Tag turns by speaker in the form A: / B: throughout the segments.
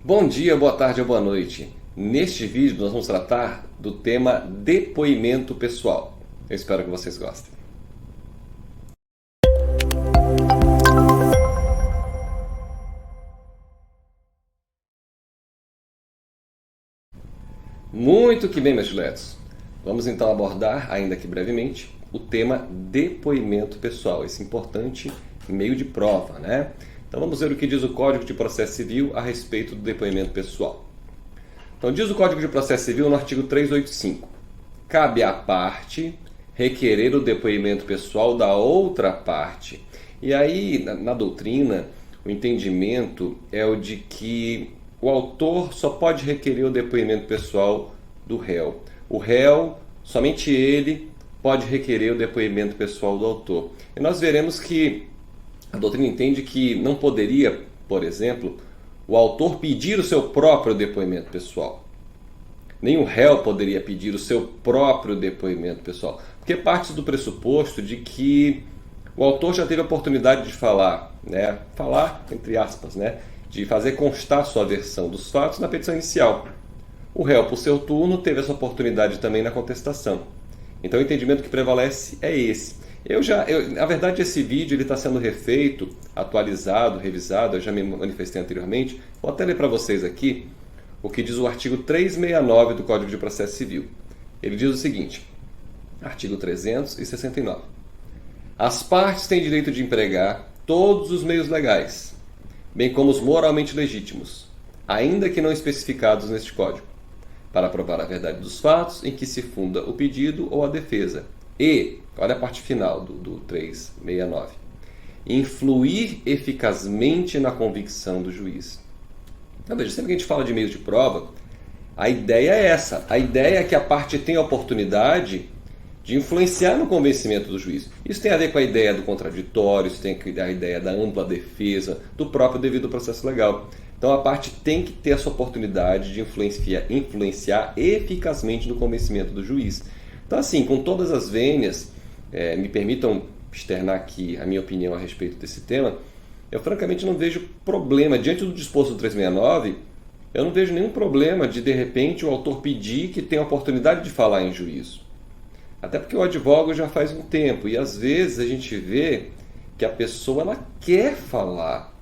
A: Bom dia, boa tarde ou boa noite. Neste vídeo nós vamos tratar do tema depoimento pessoal. Eu espero que vocês gostem. Muito que bem, meus diletos. Vamos então abordar, ainda que brevemente, o tema depoimento pessoal, esse importante meio de prova, né? Então vamos ver o que diz o Código de Processo Civil a respeito do depoimento pessoal. Então diz o Código de Processo Civil no artigo 385. Cabe à parte requerer o depoimento pessoal da outra parte. E aí, na doutrina, o entendimento é o de que o autor só pode requerer o depoimento pessoal do réu. O réu, somente ele, pode requerer o depoimento pessoal do autor. E nós veremos que a doutrina entende que não poderia, por exemplo, o autor pedir o seu próprio depoimento pessoal. Nem o réu poderia pedir o seu próprio depoimento pessoal. Porque parte do pressuposto de que o autor já teve a oportunidade de falar, né? Falar, entre aspas, né? De fazer constar sua versão dos fatos na petição inicial. O réu, por seu turno, teve essa oportunidade também na contestação. Então o entendimento que prevalece é esse. Na verdade, esse vídeo está sendo refeito, atualizado, revisado, eu já me manifestei anteriormente. Vou até ler para vocês aqui o que diz o artigo 369 do Código de Processo Civil. Ele diz o seguinte, artigo 369. As partes têm direito de empregar todos os meios legais, bem como os moralmente legítimos, ainda que não especificados neste Código, para provar a verdade dos fatos em que se funda o pedido ou a defesa. E, olha a parte final do 369, influir eficazmente na convicção do juiz. Então, veja, sempre que a gente fala de meios de prova, a ideia é essa. A ideia é que a parte tenha a oportunidade de influenciar no convencimento do juiz. Isso tem a ver com a ideia do contraditório, isso tem a ideia da ampla defesa, do próprio devido processo legal. Então a parte tem que ter essa oportunidade de influenciar eficazmente no convencimento do juiz. Então assim, com todas as vênias, me permitam externar aqui a minha opinião a respeito desse tema, eu francamente não vejo problema, diante do disposto do 369, eu não vejo nenhum problema de repente o autor pedir que tenha a oportunidade de falar em juízo. Até porque eu advogo já faz um tempo e às vezes a gente vê que a pessoa ela quer falar,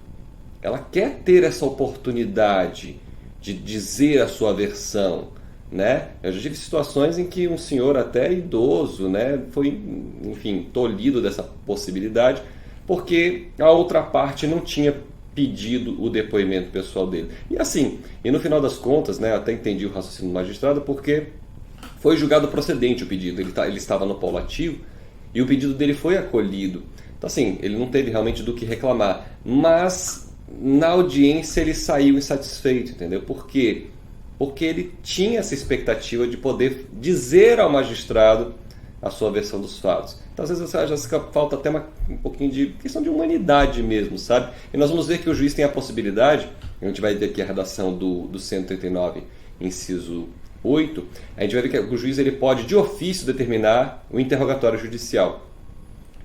A: ela quer ter essa oportunidade de dizer a sua versão, né? Eu já tive situações em que um senhor até idoso, né, foi, enfim, tolhido dessa possibilidade porque a outra parte não tinha pedido o depoimento pessoal dele. E assim, e no final das contas, né, eu até entendi o raciocínio do magistrado porque foi julgado procedente o pedido, ele estava no polo ativo e o pedido dele foi acolhido. Então assim, ele não teve realmente do que reclamar, mas na audiência ele saiu insatisfeito, entendeu? Por quê? Porque ele tinha essa expectativa de poder dizer ao magistrado a sua versão dos fatos. Então às vezes já falta até um pouquinho de questão de humanidade mesmo, sabe? E nós vamos ver que o juiz tem a possibilidade, a gente vai ver aqui a redação do 139, inciso 8, a gente vai ver que o juiz ele pode de ofício determinar o interrogatório judicial.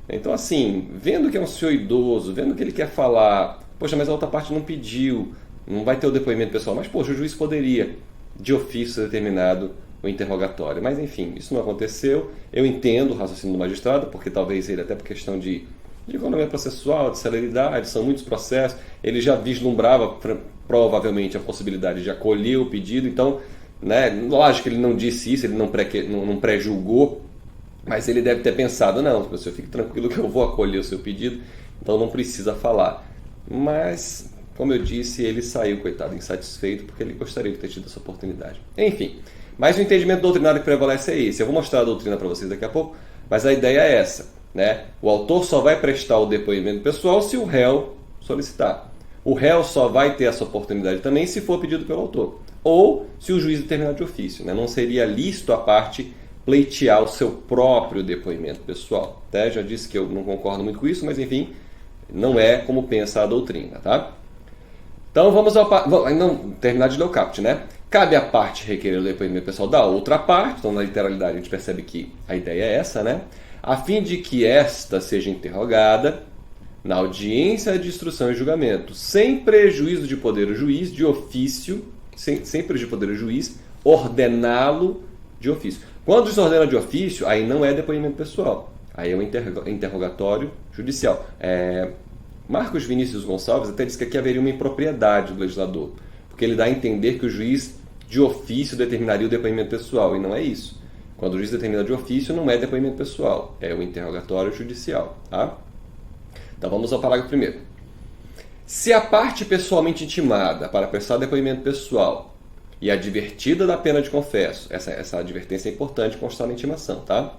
A: Então assim, vendo que é um senhor idoso, vendo que ele quer falar, poxa, mas a outra parte não pediu, não vai ter o depoimento pessoal, mas poxa, o juiz poderia de ofício determinado o interrogatório. Mas enfim, isso não aconteceu. Eu entendo o raciocínio do magistrado, porque talvez ele, até por questão de economia processual, de celeridade, são muitos processos, ele já vislumbrava provavelmente a possibilidade de acolher o pedido. Então, né, lógico que ele não disse isso, ele não pré-julgou, mas ele deve ter pensado, não, você fique tranquilo que eu vou acolher o seu pedido, então não precisa falar. Mas, como eu disse, ele saiu, coitado, insatisfeito, porque ele gostaria de ter tido essa oportunidade. Enfim, mas o entendimento doutrinário que prevalece é esse. Eu vou mostrar a doutrina para vocês daqui a pouco, mas a ideia é essa, né? O autor só vai prestar o depoimento pessoal se o réu solicitar. O réu só vai ter essa oportunidade também se for pedido pelo autor, ou se o juiz determinar de ofício, né? Não seria lícito a parte pleitear o seu próprio depoimento pessoal. Até já disse que eu não concordo muito com isso, mas enfim, não é como pensa a doutrina, tá? Então vamos terminar de ler o caput, né? Cabe à parte requerer o depoimento pessoal da outra parte, então na literalidade a gente percebe que a ideia é essa, né? A fim de que esta seja interrogada na audiência de instrução e julgamento, sem prejuízo de poder o juiz, de ofício, sem prejuízo de poder o juiz, ordená-lo de ofício. Quando se ordena de ofício, aí não é depoimento pessoal, aí é um interrogatório judicial. Marcos Vinícius Gonçalves até disse que aqui haveria uma impropriedade do legislador, porque ele dá a entender que o juiz de ofício determinaria o depoimento pessoal, e não é isso. Quando o juiz determina de ofício, não é depoimento pessoal, é o interrogatório judicial. Tá? Então vamos ao parágrafo 1º. Se a parte pessoalmente intimada para prestar depoimento pessoal e advertida da pena de confesso, essa advertência é importante constar na intimação, tá?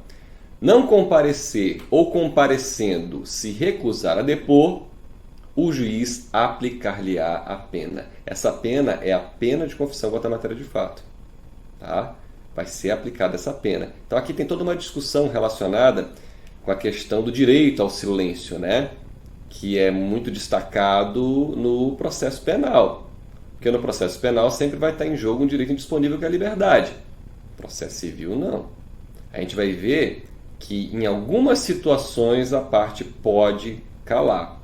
A: Não comparecer ou comparecendo se recusar a depor, o juiz aplicar-lhe-á a pena. Essa pena é a pena de confissão contra a matéria de fato. Tá? Vai ser aplicada essa pena. Então aqui tem toda uma discussão relacionada com a questão do direito ao silêncio, né? Que é muito destacado no processo penal. Porque no processo penal sempre vai estar em jogo um direito indisponível que é a liberdade. No processo civil, não. A gente vai ver que em algumas situações a parte pode calar.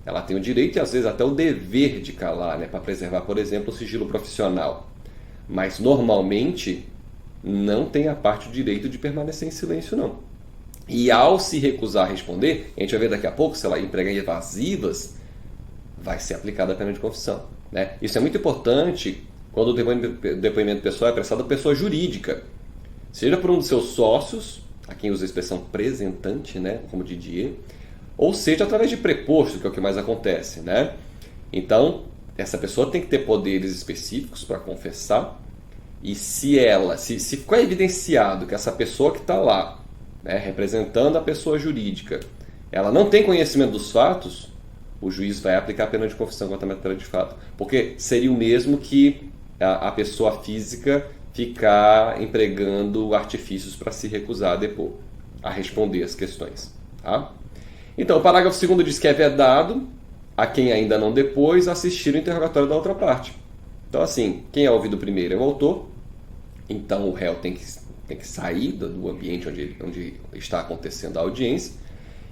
A: Ela tem o direito e às vezes até o dever de calar, né? Para preservar, por exemplo, o sigilo profissional. Mas normalmente não tem a parte o direito de permanecer em silêncio, não. E ao se recusar a responder, a gente vai ver daqui a pouco, se ela empregar evasivas, vai ser aplicada a pena de confissão. Né? Isso é muito importante quando o depoimento pessoal é prestado por pessoa jurídica. Seja por um dos seus sócios, a quem usa a expressão presentante, né? Como Didier, ou seja através de preposto, que é o que mais acontece. Né? Então, essa pessoa tem que ter poderes específicos para confessar. E se ficou evidenciado que essa pessoa que está lá, né, representando a pessoa jurídica, ela não tem conhecimento dos fatos, o juiz vai aplicar a pena de confissão contra a matéria de fato. Porque seria o mesmo que a pessoa física ficar empregando artifícios para se recusar a depor, a responder as questões. Tá? Então, o parágrafo 2º diz que é vedado a quem ainda não depôs assistir o interrogatório da outra parte. Então, assim, quem é ouvido primeiro é o autor. Então o réu tem que sair do ambiente onde está acontecendo a audiência.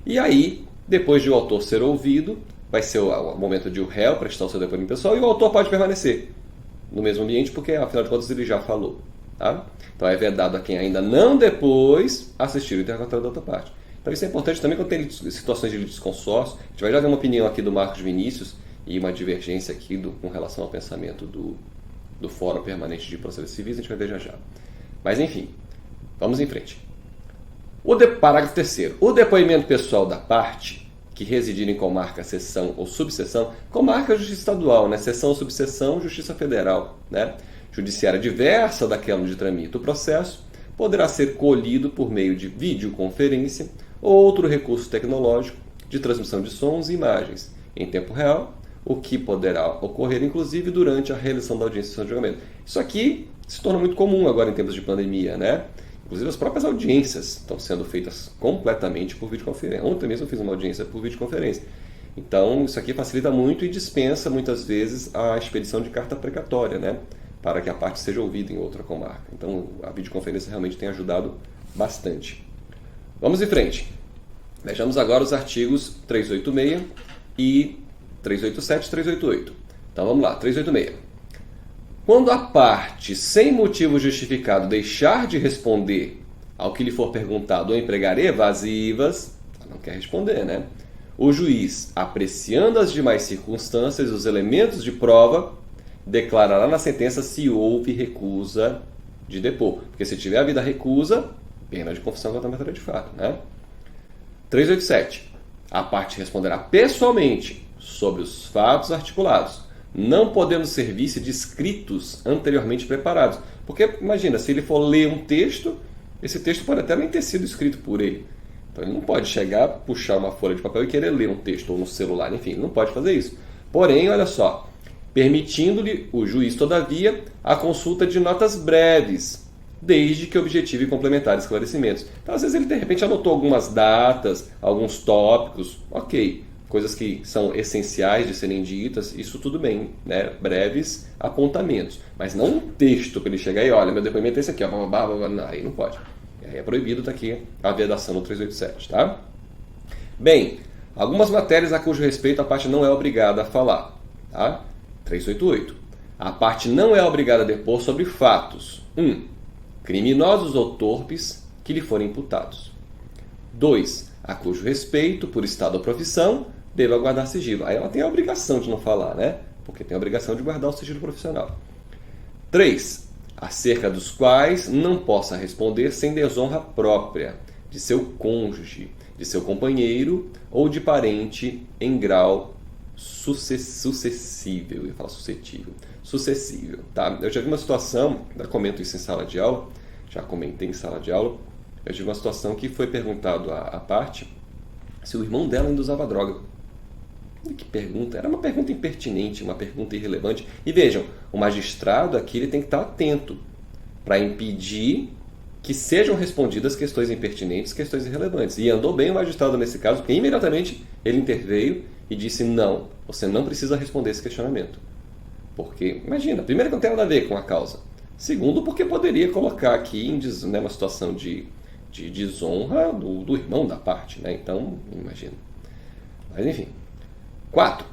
A: E aí, depois de o autor ser ouvido, vai ser o momento de o réu prestar o seu depoimento pessoal e o autor pode permanecer no mesmo ambiente porque, afinal de contas, ele já falou. Tá? Então é vedado a quem ainda não depôs assistir o interrogatório da outra parte. Então isso é importante também quando tem situações de litisconsórcio. A gente vai já ver uma opinião aqui do Marcos Vinícius e uma divergência aqui com relação ao pensamento do Fórum Permanente de Processos Civis, a gente vai ver já. Mas enfim, vamos em frente. Parágrafo 3º. O depoimento pessoal da parte que residir em comarca, seção ou subseção, comarca é Justiça Estadual, né? Seção ou subseção, Justiça Federal, né? Judiciária diversa daquela onde tramita o processo, poderá ser colhido por meio de videoconferência ou outro recurso tecnológico de transmissão de sons e imagens em tempo real, o que poderá ocorrer, inclusive, durante a realização da audiência de julgamento. Isso aqui se torna muito comum agora em tempos de pandemia, né? Inclusive, as próprias audiências estão sendo feitas completamente por videoconferência. Ontem mesmo eu fiz uma audiência por videoconferência. Então, isso aqui facilita muito e dispensa, muitas vezes, a expedição de carta precatória, né? Para que a parte seja ouvida em outra comarca. Então, a videoconferência realmente tem ajudado bastante. Vamos em frente. Vejamos agora os artigos 386 e 387 e 388. Então vamos lá, 386. Quando a parte, sem motivo justificado, deixar de responder ao que lhe for perguntado ou empregar evasivas, não quer responder, né? O juiz, apreciando as demais circunstâncias e os elementos de prova, declarará na sentença se houve recusa de depor. Porque se tiver havido a recusa, pena de confissão contra a matéria de fato, né? 387. A parte responderá pessoalmente sobre os fatos articulados, não podendo servir-se de escritos anteriormente preparados. Porque, imagina, se ele for ler um texto, esse texto pode até nem ter sido escrito por ele. Então ele não pode chegar, puxar uma folha de papel e querer ler um texto ou no celular, enfim, ele não pode fazer isso. Porém, olha só, permitindo-lhe o juiz, todavia, a consulta de notas breves, desde que objetive complementar esclarecimentos. Então, às vezes ele, de repente, anotou algumas datas, alguns tópicos, ok, coisas que são essenciais de serem ditas, isso tudo bem, né? Breves apontamentos, mas não um texto para ele chegar e, olha, meu depoimento é esse aqui, ó, aí não pode. Aí é proibido, tá aqui a vedação no 387, tá? Bem, Algumas matérias a cujo respeito a parte não é obrigada a falar. Tá? 388. A parte não é obrigada a depor sobre fatos. 1. Criminosos ou torpes que lhe forem imputados. 2. A cujo respeito, por estado ou profissão, deva guardar sigilo. Aí ela tem a obrigação de não falar, né? Porque tem a obrigação de guardar o sigilo profissional. 3. Acerca dos quais não possa responder sem desonra própria, de seu cônjuge, de seu companheiro ou de parente em grau sucessível. Eu ia falar suscetível. Sucessível, tá? Eu já vi uma situação, eu comento isso em sala de aula, já comentei em sala de aula, eu tive uma situação que foi perguntado à parte se o irmão dela ainda usava droga. Que pergunta? Era uma pergunta impertinente, uma pergunta irrelevante. E vejam, o magistrado aqui ele tem que estar atento para impedir que sejam respondidas questões impertinentes, questões irrelevantes. E andou bem o magistrado nesse caso, porque imediatamente ele interveio e disse: não, você não precisa responder esse questionamento. Porque, imagina, primeiro que não tem nada a ver com a causa. Segundo, porque poderia colocar aqui em uma situação de desonra do irmão da parte, né? Então, imagina. Mas enfim. 4.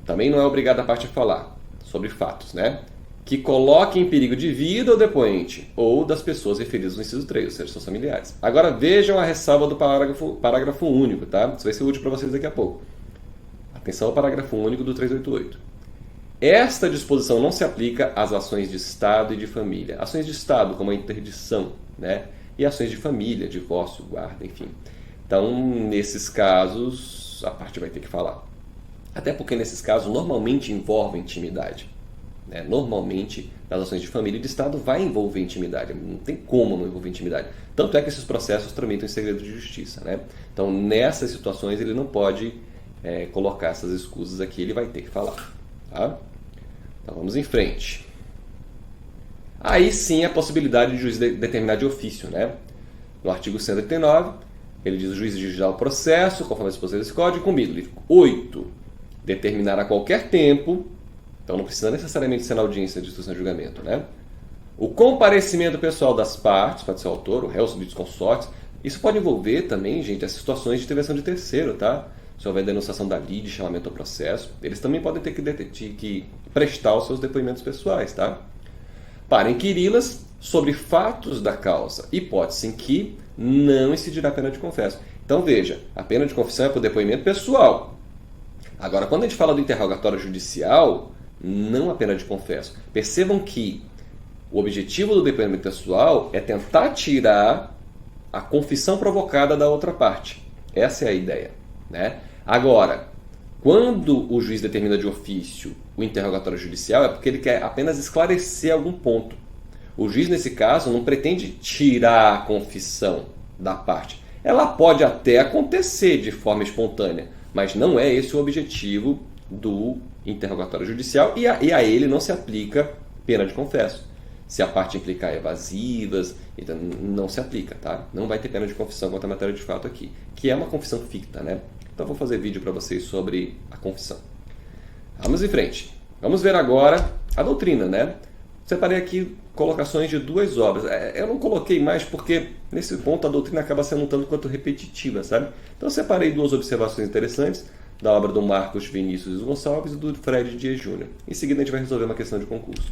A: Também não é obrigado a parte a falar sobre fatos, né? Que coloque em perigo de vida o depoente ou das pessoas referidas no inciso 3, ou seja, seus familiares. Agora vejam a ressalva do parágrafo único, tá? Isso vai ser útil para vocês daqui a pouco. Atenção ao parágrafo único do 388. Esta disposição não se aplica às ações de Estado e de família. Ações de Estado, como a interdição, né? E ações de família, divórcio, guarda, enfim. Então, nesses casos, a parte vai ter que falar. Até porque, nesses casos, normalmente envolve intimidade. Né? Normalmente, nas ações de família e de Estado, vai envolver intimidade. Não tem como não envolver intimidade. Tanto é que esses processos tramitam em segredo de justiça. Né? Então, nessas situações, ele não pode colocar essas escusas aqui, ele vai ter que falar. Tá? Então, vamos em frente. Aí sim a possibilidade de juiz determinar de ofício. Né? No artigo 189, ele diz: o juiz dirigirá o processo, conforme as disposições desse código, com bílio. 8. Determinar a qualquer tempo, então não precisa necessariamente ser na audiência de instrução de julgamento, né? O comparecimento pessoal das partes, pode ser o autor, o réu, os subsídios consortes. Isso pode envolver também, gente, as situações de intervenção de terceiro, tá? Se houver denunciação da lide, chamamento ao processo, eles também podem ter que prestar os seus depoimentos pessoais, tá? Para inquiri-las sobre fatos da causa, hipótese em que não incidirá a pena de confesso. Então veja, a pena de confissão é por depoimento pessoal. Agora, quando a gente fala do interrogatório judicial, não a pena de confesso. Percebam que o objetivo do depoimento pessoal é tentar tirar a confissão provocada da outra parte. Essa é a ideia. Né? Agora, quando o juiz determina de ofício o interrogatório judicial, é porque ele quer apenas esclarecer algum ponto. O juiz, nesse caso, não pretende tirar a confissão da parte. Ela pode até acontecer de forma espontânea, mas não é esse o objetivo do interrogatório judicial e a ele não se aplica pena de confesso. Se a parte implicar evasivas, então não se aplica, tá? Não vai ter pena de confissão quanto à matéria de fato aqui, que é uma confissão ficta, né? Então vou fazer vídeo para vocês sobre a confissão. Vamos em frente. Vamos ver agora a doutrina, né? Separei aqui colocações de 2 obras. Eu não coloquei mais porque, nesse ponto, a doutrina acaba sendo um tanto quanto repetitiva, sabe? Então, eu separei 2 observações interessantes da obra do Marcos Vinícius Gonçalves e do Fred Dias Júnior. Em seguida, a gente vai resolver uma questão de concurso.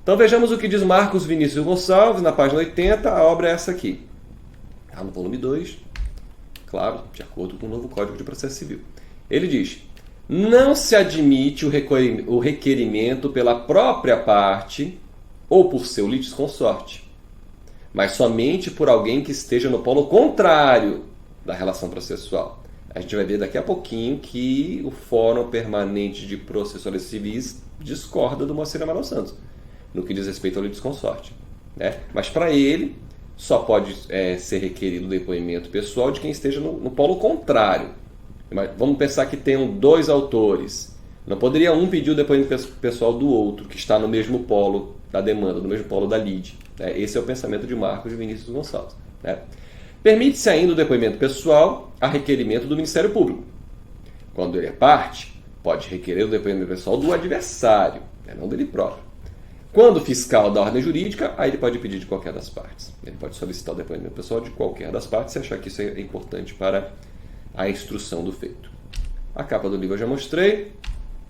A: Então, vejamos o que diz Marcos Vinícius Gonçalves, na página 80. A obra é essa aqui. Está no volume 2, claro, de acordo com o novo Código de Processo Civil. Ele diz: não se admite o requerimento pela própria parte ou por seu litisconsorte, mas somente por alguém que esteja no polo contrário da relação processual. A gente vai ver daqui a pouquinho que o Fórum Permanente de Processuais Civis discorda do Moacir Amaral Santos, no que diz respeito ao litisconsorte. Né? Mas para ele, só pode ser requerido o depoimento pessoal de quem esteja no polo contrário. Vamos pensar que tenham 2 autores. Não poderia um pedir o depoimento pessoal do outro, que está no mesmo polo da demanda, no mesmo polo da lide. Esse é o pensamento de Marcos Vinícius Gonçalves. Né? Permite-se ainda o depoimento pessoal a requerimento do Ministério Público. Quando ele é parte, pode requerer o depoimento pessoal do adversário, não dele próprio. Quando fiscal da ordem jurídica, aí ele pode pedir de qualquer das partes. Ele pode solicitar o depoimento pessoal de qualquer das partes se achar que isso é importante para a instrução do feito. A capa do livro eu já mostrei.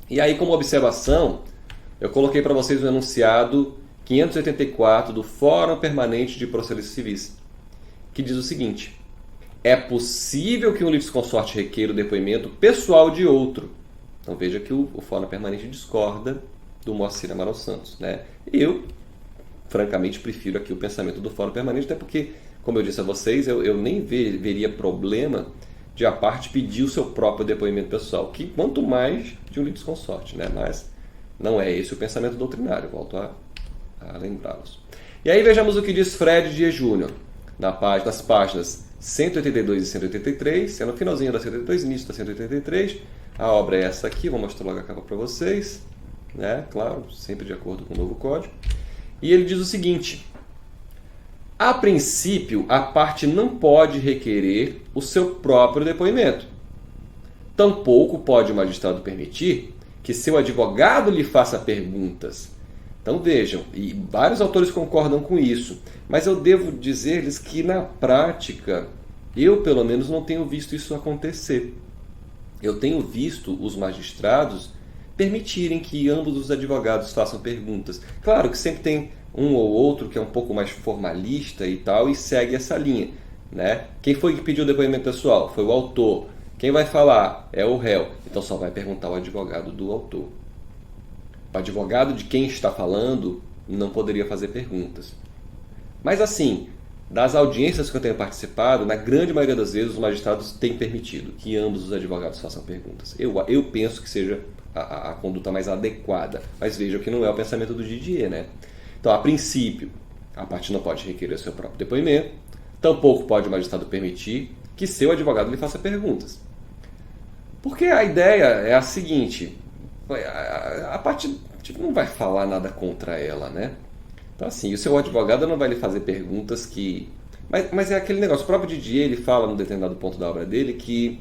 A: E aí, como observação, eu coloquei para vocês o enunciado 584 do Fórum Permanente de Processos Civis, que diz o seguinte: é possível que um litisconsorte requeira o depoimento pessoal de outro. Então veja que o Fórum Permanente discorda do Moacir Amaral Santos, né? Eu, francamente, prefiro aqui o pensamento do Fórum Permanente, até porque, como eu disse a vocês, eu nem veria problema de a parte pedir o seu próprio depoimento pessoal, que quanto mais de um litisconsorte, né? Mas não é esse o pensamento doutrinário, volto a lembrá-los. E aí vejamos o que diz Fred Dias Júnior, nas páginas 182 e 183, no finalzinho da 182, início da 183, a obra é essa aqui, vou mostrar logo a capa para vocês, né? Claro, sempre de acordo com o novo código. E ele diz o seguinte: a princípio, a parte não pode requerer o seu próprio depoimento. Tampouco pode o magistrado permitir que seu advogado lhe faça perguntas. Então vejam, e vários autores concordam com isso, mas eu devo dizer-lhes que na prática, eu pelo menos não tenho visto isso acontecer. Eu tenho visto os magistrados permitirem que ambos os advogados façam perguntas. Claro que sempre tem um ou outro que é um pouco mais formalista e tal, e segue essa linha, né? Quem foi que pediu o depoimento pessoal? Foi o autor. Quem vai falar? É o réu. Então só vai perguntar ao advogado do autor. O advogado de quem está falando não poderia fazer perguntas. Mas assim, das audiências que eu tenho participado, na grande maioria das vezes os magistrados têm permitido que ambos os advogados façam perguntas. Eu penso que seja a conduta mais adequada, mas vejam que não é o pensamento do Didier, né? Então, a princípio, a parte não pode requerer seu próprio depoimento, tampouco pode o magistrado permitir que seu advogado lhe faça perguntas. Porque a ideia é a seguinte: a parte não vai falar nada contra ela, né? Então, assim, o seu advogado não vai lhe fazer perguntas que... Mas é aquele negócio, o próprio Didier, ele fala num determinado ponto da obra dele que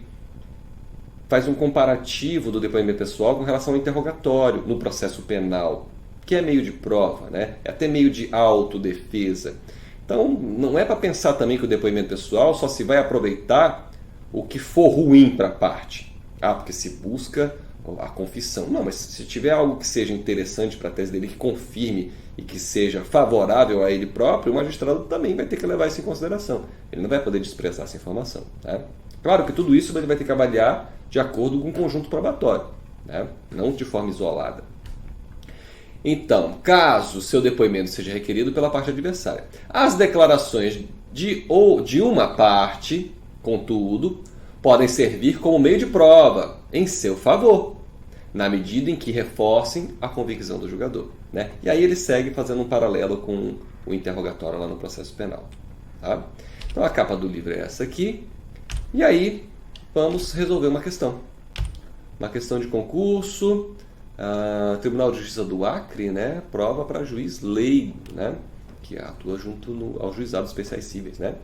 A: faz um comparativo do depoimento pessoal com relação ao interrogatório no processo penal, que é meio de prova, né? É até meio de autodefesa. Então, não é para pensar também que o depoimento pessoal só se vai aproveitar o que for ruim para a parte. Porque se busca a confissão. Não, mas se tiver algo que seja interessante para a tese dele, que confirme e que seja favorável a ele próprio, o magistrado também vai ter que levar isso em consideração. Ele não vai poder desprezar essa informação, né? Claro que tudo isso ele vai ter que avaliar de acordo com o conjunto probatório, né? Não de forma isolada. Então, caso seu depoimento seja requerido pela parte adversária, as declarações de uma parte, contudo, podem servir como meio de prova em seu favor, na medida em que reforcem a convicção do julgador, né? E aí ele segue fazendo um paralelo com o interrogatório lá no processo penal, tá? Então a capa do livro é essa aqui, e aí vamos resolver uma questão. Uma questão de concurso. Tribunal de Justiça do Acre, né, prova para juiz leigo, né, que atua junto aos juizados especiais cíveis, né.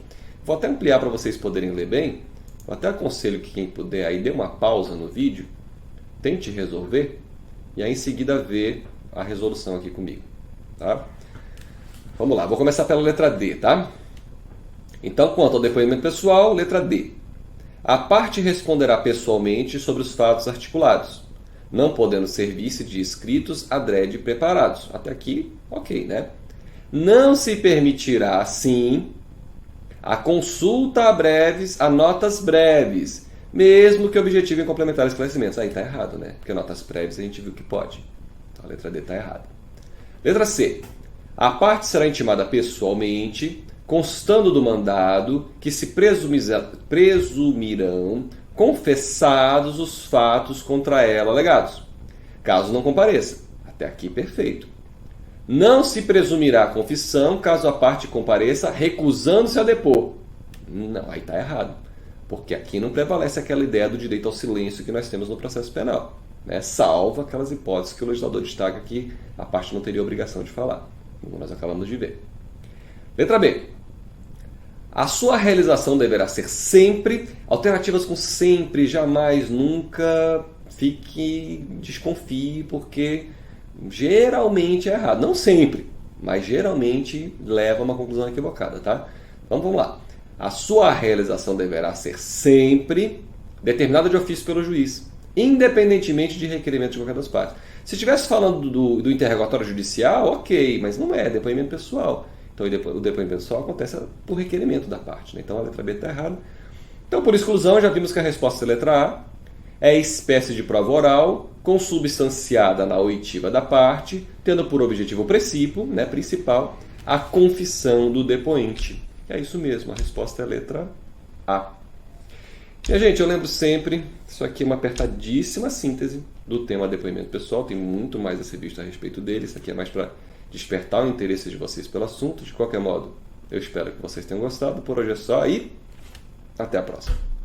A: Vou até ampliar para vocês poderem ler bem. Eu até aconselho que quem puder aí dê uma pausa no vídeo, tente resolver e aí em seguida ver a resolução aqui comigo, tá? Vamos lá, vou começar pela letra D, tá? Então, quanto ao depoimento pessoal, letra D. A parte responderá pessoalmente sobre os fatos articulados, não podendo servir-se de escritos adrede preparados. Até aqui, ok, né? Não se permitirá, sim, a consulta a notas breves, mesmo que objetivem complementar esclarecimentos. Aí tá errado, né? Porque notas breves a gente viu que pode. Então a letra D tá errada. Letra C. A parte será intimada pessoalmente, constando do mandado que se presumirão confessados os fatos contra ela alegados, caso não compareça. Até aqui, perfeito. Não se presumirá a confissão caso a parte compareça recusando-se a depor. Não, aí está errado. Porque aqui não prevalece aquela ideia do direito ao silêncio que nós temos no processo penal, né? Salvo aquelas hipóteses que o legislador destaca que a parte não teria obrigação de falar, como nós acabamos de ver. Letra B. A sua realização deverá ser sempre, alternativas com sempre, jamais, nunca, desconfie, porque geralmente é errado. Não sempre, mas geralmente leva a uma conclusão equivocada, tá? Então vamos lá. A sua realização deverá ser sempre, determinada de ofício pelo juiz, independentemente de requerimento de qualquer das partes. Se estivesse falando do interrogatório judicial, ok, mas não é depoimento pessoal. Então o depoimento pessoal acontece por requerimento da parte, né? Então a letra B está errada. Então, por exclusão, já vimos que a resposta é a letra A. É espécie de prova oral, consubstanciada na oitiva da parte, tendo por objetivo princípio, né, principal, a confissão do depoente. É isso mesmo, a resposta é a letra A. Minha gente, eu lembro sempre, isso aqui é uma apertadíssima síntese do tema depoimento pessoal, tem muito mais a ser visto a respeito dele, isso aqui é mais para despertar o interesse de vocês pelo assunto. De qualquer modo, eu espero que vocês tenham gostado. Por hoje é só e até a próxima.